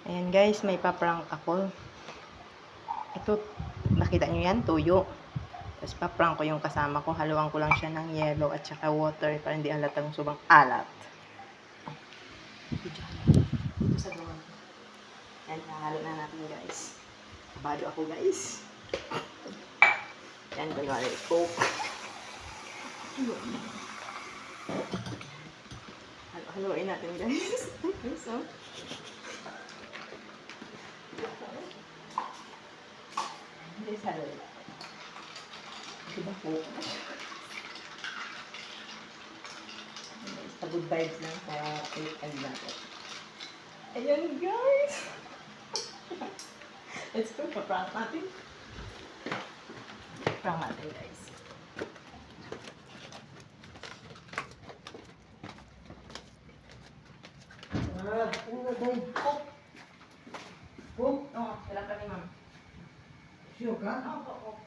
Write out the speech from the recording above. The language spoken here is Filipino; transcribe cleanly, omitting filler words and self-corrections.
Ayan guys, may paprank ako. Ito, nakita nyo yan? Tuyo. Tapos paprank ko yung kasama ko. Haluan ko lang siya ng yellow at saka water para hindi halatang subang alat. Dito sa gawa. Yan, hahalo na natin guys. Kabado ako guys. Yan, kunwari, coke. Haluin natin guys. So, hindi sa haluin. Diba po? Basta good vibes lang sa cake and natin. Ayan guys! Let's go, pa-prank natin. Prank natin guys. Ano na tayo? Coke! Coke? Oo, sila ka ni ma'am. Sure ka? Oo, Coke.